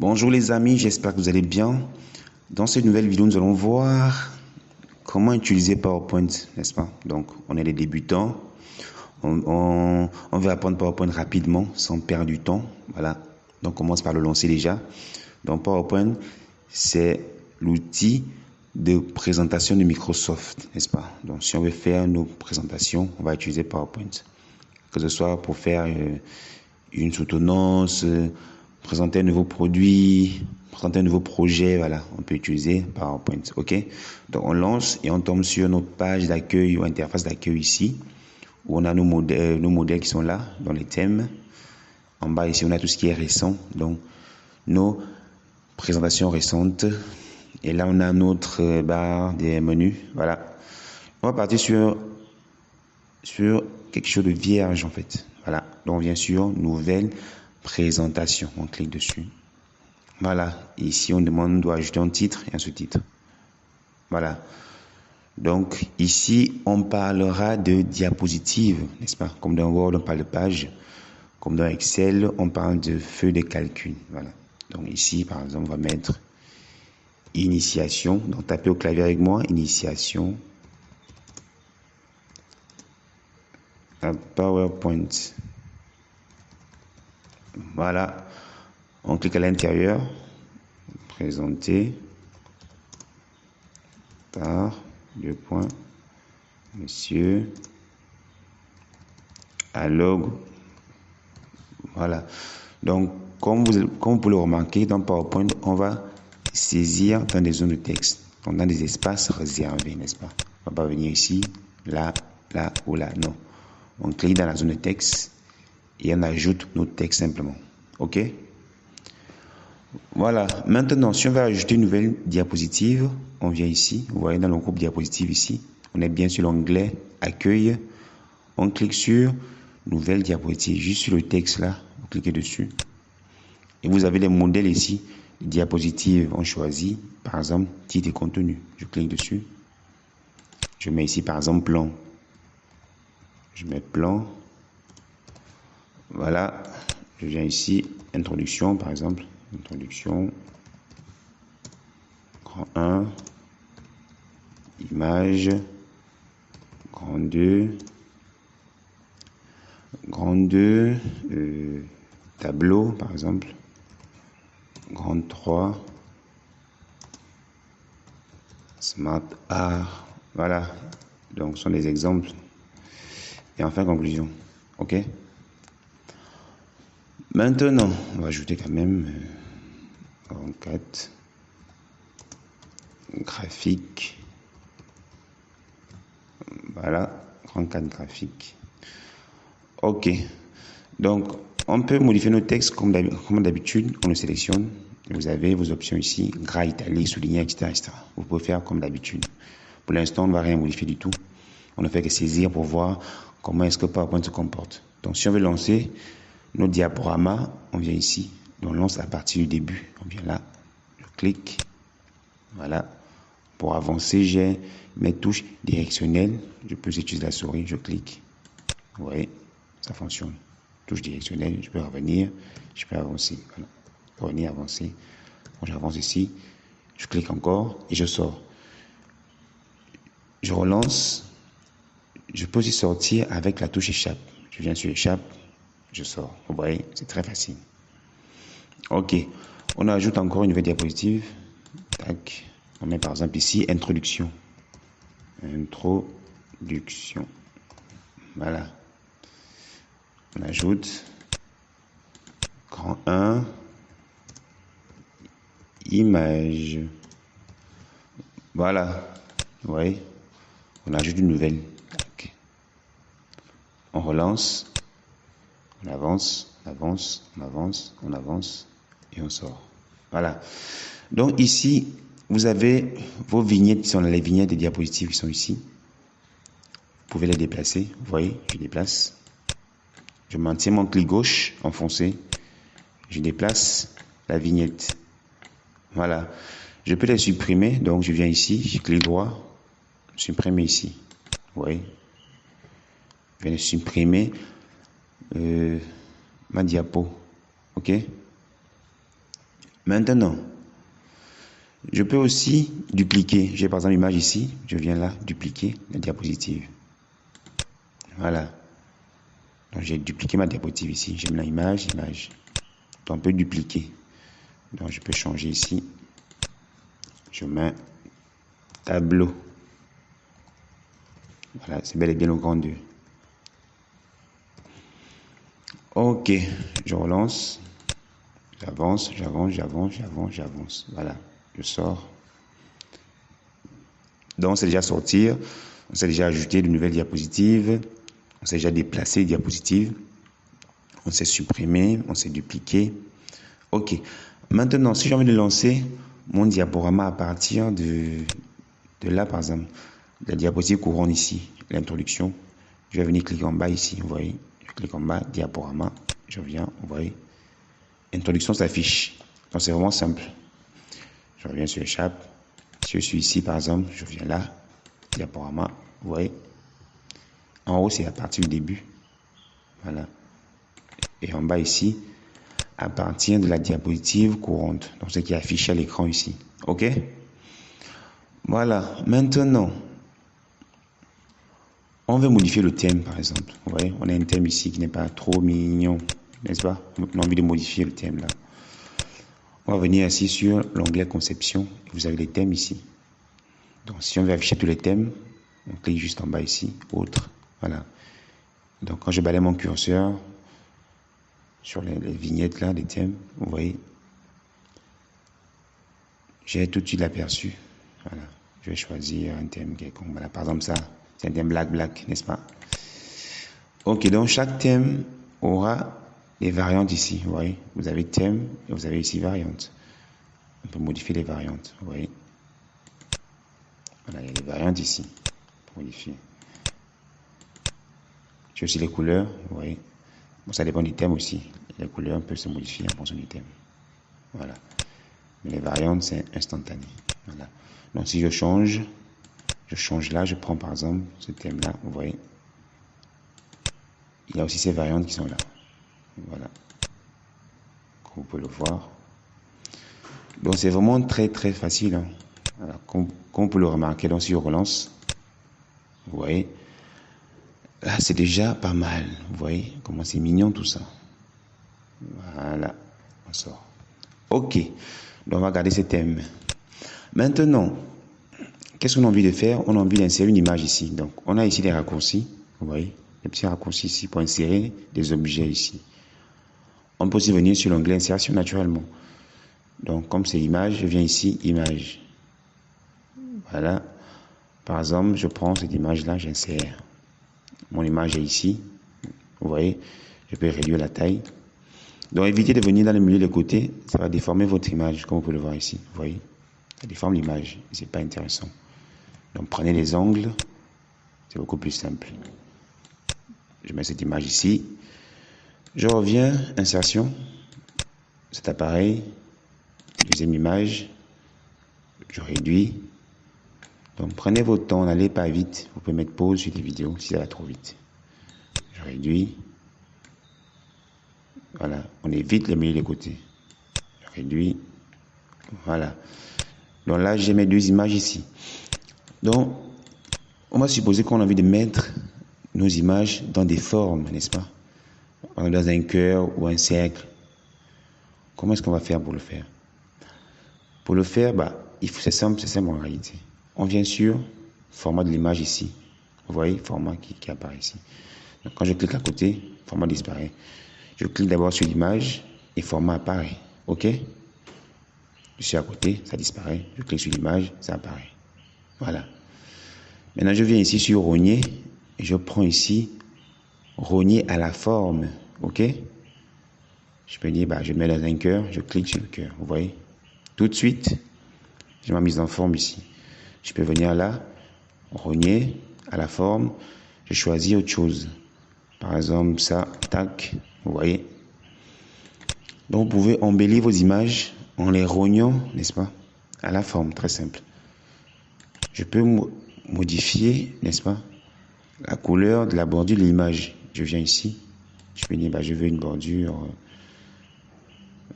Bonjour les amis, j'espère que vous allez bien. Dans cette nouvelle vidéo, nous allons voir comment utiliser PowerPoint, n'est-ce pas? Donc, on est des débutants. On veut apprendre PowerPoint rapidement, sans perdre du temps. Voilà. Donc, on commence par le lancer déjà. Donc, PowerPoint, c'est l'outil de présentation de Microsoft, n'est-ce pas? Donc, si on veut faire nos présentations, on va utiliser PowerPoint. Que ce soit pour faire une soutenance, présenter un nouveau produit, présenter un nouveau projet, voilà, on peut utiliser PowerPoint, ok? Donc on lance et on tombe sur notre page d'accueil ou interface d'accueil ici, où on a nos modèles qui sont là, dans les thèmes. En bas ici, on a tout ce qui est récent, donc nos présentations récentes. Et là, on a notre barre des menus, voilà. On va partir sur quelque chose de vierge, en fait. Voilà, donc on vient sur nouvelle présentation, on clique dessus. Voilà, ici on demande, on doit ajouter un titre et un sous-titre. Voilà, donc ici on parlera de diapositives, n'est-ce pas? Comme dans Word on parle de page, comme dans Excel on parle de feuille de calcul. Voilà, donc ici par exemple on va mettre initiation, donc tapez au clavier avec moi, initiation à PowerPoint. Voilà, on clique à l'intérieur, présenter par monsieur Alog. Voilà, donc comme vous pouvez le remarquer dans PowerPoint, on va saisir dans des zones de texte, donc dans des espaces réservés, n'est-ce pas? On va pas venir ici, là, là ou là, non. On clique dans la zone de texte et on ajoute notre texte simplement, ok? Voilà, maintenant si on va ajouter une nouvelle diapositive, on vient ici, vous voyez dans le groupe diapositive ici, on est bien sur l'onglet accueil, on clique sur nouvelle diapositive, juste sur le texte là, vous cliquez dessus et vous avez les modèles ici, diapositives, on choisit par exemple titre et contenu, je clique dessus, je mets ici par exemple plan, je mets plan, voilà, je viens ici, introduction par exemple, introduction, grand 1, image, grand 2, tableau par exemple, grand 3, smart art, voilà, donc ce sont des exemples. Et enfin conclusion, ok? Maintenant, on va ajouter quand même grand 4, graphique, voilà, grand 4 graphique. Ok, donc on peut modifier nos textes comme d'habitude, on le sélectionne, et vous avez vos options ici, gras, italique, souligné, etc., etc. Vous pouvez faire comme d'habitude. Pour l'instant, on ne va rien modifier du tout. On ne fait que saisir pour voir comment est-ce que PowerPoint se comporte. Donc si on veut lancer notre diaporama, on vient ici, on lance à partir du début. On vient là, je clique, voilà. Pour avancer, j'ai mes touches directionnelles. Je peux utiliser la souris, je clique. Vous voyez, ça fonctionne. Touche directionnelle, je peux revenir, je peux avancer. Voilà. Revenir, avancer. Bon, j'avance ici, je clique encore et je sors. Je relance. Je peux aussi sortir avec la touche échappe. Je viens sur échappe, je sors. Vous voyez, c'est très facile. Ok, on ajoute encore une nouvelle diapositive. Tac. On met par exemple ici introduction. Introduction. Voilà. On ajoute grand 1, image. Voilà. Vous voyez, on ajoute une nouvelle. Tac. On relance. On avance, on avance, on avance, on avance et on sort. Voilà. Donc ici, vous avez vos vignettes qui sont les vignettes des diapositives qui sont ici. Vous pouvez les déplacer. Vous voyez, je déplace. Je maintiens mon clic gauche enfoncé. Je déplace la vignette. Voilà. Je peux les supprimer. Donc je viens ici, je clique droit, supprimer ici. Vous voyez. Je viens de supprimer ma diapo. Ok. Maintenant, je peux aussi dupliquer. J'ai par exemple l'image ici. Je viens là, dupliquer la diapositive. Voilà. Donc, j'ai dupliqué ma diapositive ici. J'ai mis la image. Donc, on peut dupliquer. Donc, je peux changer ici. Je mets tableau. Voilà, c'est bel et bien le grand 2. Ok, je relance. J'avance. Voilà, je sors. Donc, on sait déjà sortir. On sait déjà ajouter de nouvelles diapositives. On sait déjà déplacer les diapositives. On sait supprimer. On sait dupliquer. Ok. Maintenant, si j'ai envie de lancer mon diaporama à partir de là, par exemple, la diapositive couronne ici, l'introduction, je vais venir cliquer en bas ici, vous voyez. Je clique en bas, diaporama, je viens, vous voyez. Introduction s'affiche. Donc, c'est vraiment simple. Je reviens sur échappe. Si je suis ici, par exemple, je viens là, diaporama, vous voyez. En haut, c'est à partir du début. Voilà. Et en bas ici, à partir de la diapositive courante. Donc, ce qui est affiché à l'écran ici. OK? Voilà. Maintenant, on veut modifier le thème, par exemple. Vous voyez, on a un thème ici qui n'est pas trop mignon. N'est-ce pas? On a envie de modifier le thème là. On va venir ici sur l'onglet conception. Vous avez les thèmes ici. Donc, si on veut afficher tous les thèmes, on clique juste en bas ici, autre. Voilà. Donc, quand je balaye mon curseur sur les vignettes là, des thèmes, vous voyez, j'ai tout de suite l'aperçu. Voilà. Je vais choisir un thème quelconque. Voilà, par exemple ça, c'est un thème black, n'est-ce pas? Ok, donc chaque thème aura des variantes ici. Vous voyez, vous avez thème et vous avez ici variante. On peut modifier les variantes. Vous voyez. Voilà, il y a des variantes ici. Pour modifier. J'ai aussi les couleurs. Vous voyez. Bon, ça dépend du thème aussi. Les couleurs peuvent se modifier en fonction du thème. Voilà. Mais les variantes, c'est instantané. Voilà. Donc si je change là, je prends par exemple ce thème-là, vous voyez. Il y a aussi ces variantes qui sont là. Voilà. Comme vous pouvez le voir. Donc c'est vraiment très très facile. Hein. Voilà. Comme on peut le remarquer, donc si je relance, vous voyez. Là, c'est déjà pas mal. Vous voyez comment c'est mignon tout ça. Voilà. On sort. Ok. Donc on va garder ces thèmes. Maintenant, qu'est-ce qu'on a envie de faire? On a envie d'insérer une image ici. Donc, on a ici des raccourcis. Vous voyez, les petits raccourcis ici pour insérer des objets ici. On peut aussi venir sur l'onglet insertion naturellement. Donc, comme c'est image, je viens ici, image. Voilà. Par exemple, je prends cette image-là, j'insère. Mon image est ici. Vous voyez, je peux réduire la taille. Donc, évitez de venir dans le milieu des côtés. Ça va déformer votre image, comme vous pouvez le voir ici. Vous voyez, ça déforme l'image. C'est pas intéressant. Donc, prenez les angles. C'est beaucoup plus simple. Je mets cette image ici. Je reviens, insertion. Cet appareil. Deuxième image. Je réduis. Donc, prenez votre temps. N'allez pas vite. Vous pouvez mettre pause sur les vidéos si ça va trop vite. Je réduis. Voilà. On évite le milieu des côtés. Je réduis. Voilà. Donc là, j'ai mes deux images ici. Donc, on va supposer qu'on a envie de mettre nos images dans des formes, n'est-ce pas? Dans un cœur ou un cercle. Comment est-ce qu'on va faire pour le faire? Pour le faire, c'est simple en réalité. On vient sur format de l'image ici. Vous voyez, format qui apparaît ici. Donc, quand je clique à côté, format disparaît. Je clique d'abord sur l'image et format apparaît. OK? Je suis à côté, ça disparaît. Je clique sur l'image, ça apparaît. Voilà. Maintenant, je viens ici sur rogner et je prends ici rogner à la forme. OK? Je peux dire, je mets dans un cœur, je clique sur le cœur. Vous voyez? Tout de suite, j'ai ma mise en forme ici. Je peux venir là, rogner à la forme. Je choisis autre chose. Par exemple, ça, tac. Vous voyez? Donc, vous pouvez embellir vos images en les rognant, n'est-ce pas? À la forme, très simple. Je peux modifier, n'est-ce pas, la couleur de la bordure de l'image. Je viens ici, je peux dire, je veux une bordure,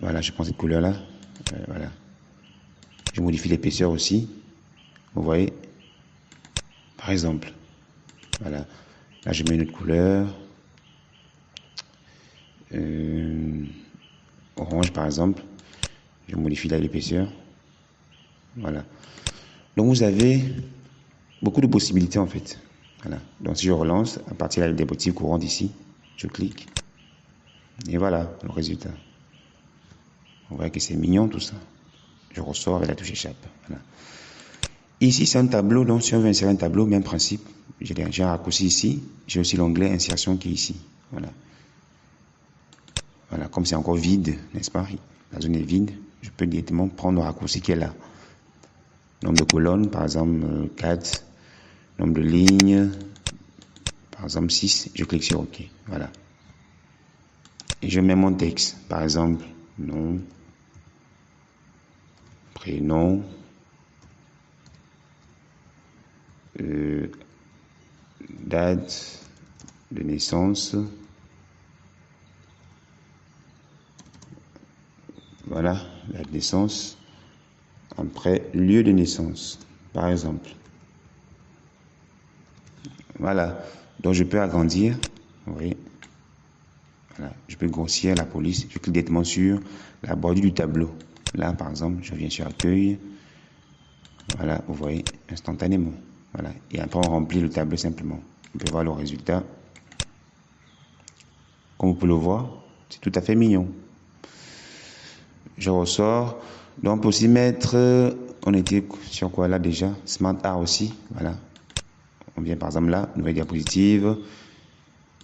voilà, je prends cette couleur-là, Voilà. Je modifie l'épaisseur aussi. Vous voyez. Par exemple. Voilà. Là, je mets une autre couleur. Orange, par exemple. Je modifie là l'épaisseur. Voilà. Donc, vous avez beaucoup de possibilités, en fait. Voilà. Donc, si je relance, à partir des motifs courants ici, je clique. Et voilà le résultat. On voit que c'est mignon tout ça. Je ressors avec la touche échappe. Voilà. Ici, c'est un tableau. Donc, si on veut insérer un tableau, même principe. J'ai un raccourci ici. J'ai aussi l'onglet insertion qui est ici. Voilà. Voilà. Comme c'est encore vide, n'est-ce pas? La zone est vide. Je peux directement prendre le raccourci qui est là. Nombre de colonnes, par exemple 4. Nombre de lignes, par exemple 6. Je clique sur OK. Voilà. Et je mets mon texte. Par exemple, nom, prénom, date de naissance. Voilà, date de naissance. Après, lieu de naissance, par exemple. Voilà. Donc, je peux agrandir. Vous voyez. Voilà. Je peux grossir la police. Je clique directement sur la bordure du tableau. Là, par exemple, je viens sur accueil. Voilà, vous voyez, instantanément. Voilà. Et après, on remplit le tableau simplement. On peut voir le résultat. Comme vous pouvez le voir, c'est tout à fait mignon. Je ressors. Donc, on peut aussi mettre, on était sur quoi là déjà? Smart Art aussi, voilà. On vient par exemple là, nouvelle diapositive,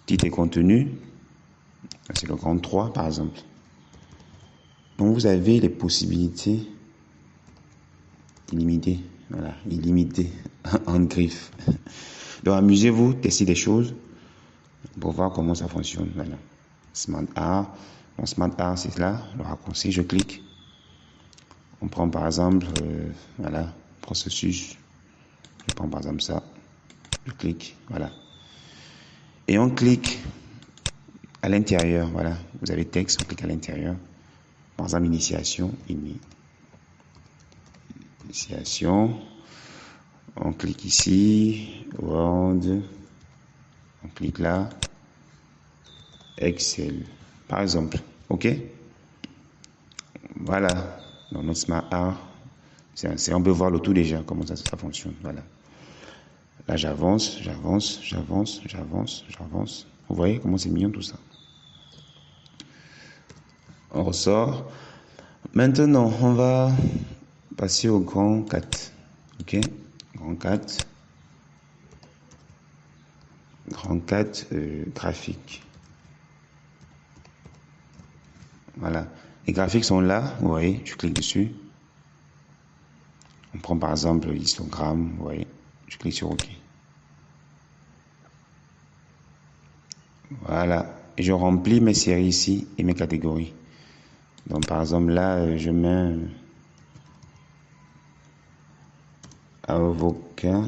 titre et contenu. C'est le grand 3 par exemple. Donc, vous avez les possibilités illimitées, voilà, illimitées en griffe. Donc, amusez-vous, testez des choses pour voir comment ça fonctionne, voilà. Smart Art. Donc, Smart Art, c'est là, le raccourci, je clique. On prend par exemple, voilà, processus. Je prends par exemple ça. Je clique, voilà. Et on clique à l'intérieur, voilà. Vous avez texte, on clique à l'intérieur. Par exemple, initiation, initiation. On clique ici, Word. On clique là. Excel, par exemple, ok. Voilà. Dans notre Smart Art, on peut voir le tout déjà, comment ça fonctionne. Voilà. Là, j'avance. Vous voyez comment c'est mignon tout ça. On ressort. Maintenant, on va passer au grand 4. Ok. Grand 4. Grand 4 graphique. Voilà. Les graphiques sont là, vous voyez, je clique dessus. On prend par exemple l'histogramme, vous voyez, je clique sur OK. Voilà, et je remplis mes séries ici et mes catégories. Donc par exemple là, je mets avocat,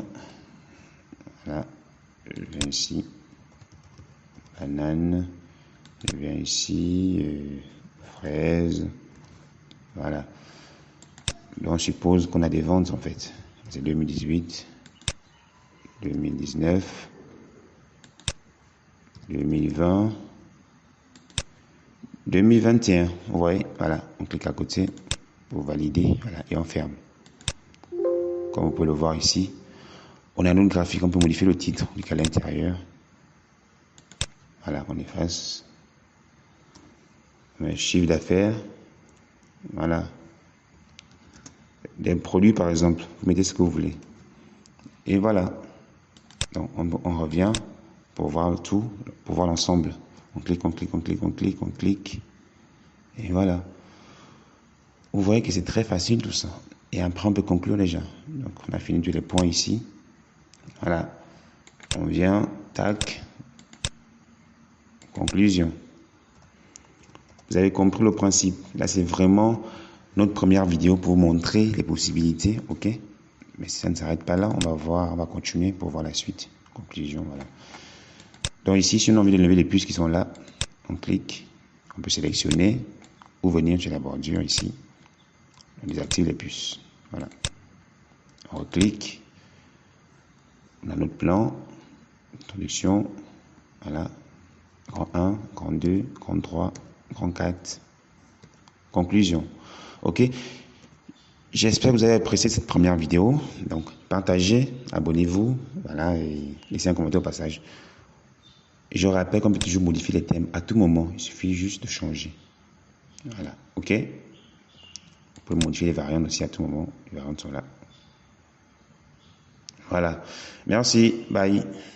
voilà, je viens ici, banane, je viens ici, fraise, voilà. Donc, on suppose qu'on a des ventes en fait. C'est 2018, 2019, 2020, 2021. Vous voyez, voilà. On clique à côté pour valider, voilà, et on ferme. Comme vous pouvez le voir ici, on a un autre graphique. On peut modifier le titre, on clique à l'intérieur. Voilà, on efface. Chiffre d'affaires, voilà. Des produits par exemple, vous mettez ce que vous voulez. Et voilà. Donc on revient pour voir tout, pour voir l'ensemble. On clique. Et voilà. Vous voyez que c'est très facile tout ça. Et après on peut conclure déjà. Donc on a fini tous les points ici. Voilà. On vient, tac. Conclusion. Vous avez compris le principe. Là c'est vraiment notre première vidéo pour vous montrer les possibilités, ok? Mais si ça ne s'arrête pas là, on va continuer pour voir la suite. Conclusion, voilà. Donc ici, si on a envie de lever les puces qui sont là, on clique, on peut sélectionner ou venir sur la bordure ici. On désactive les puces. Voilà. On reclique. On a notre plan. Introduction. Voilà. Grand 1, grand 2, grand 3, grand 4. Conclusion. OK. J'espère que vous avez apprécié cette première vidéo. Donc, partagez, abonnez-vous. Voilà. Et laissez un commentaire au passage. Je rappelle qu'on peut toujours modifier les thèmes à tout moment. Il suffit juste de changer. Voilà. OK. Vous pouvez modifier les variantes aussi à tout moment. Les variantes sont là. Voilà. Merci. Bye.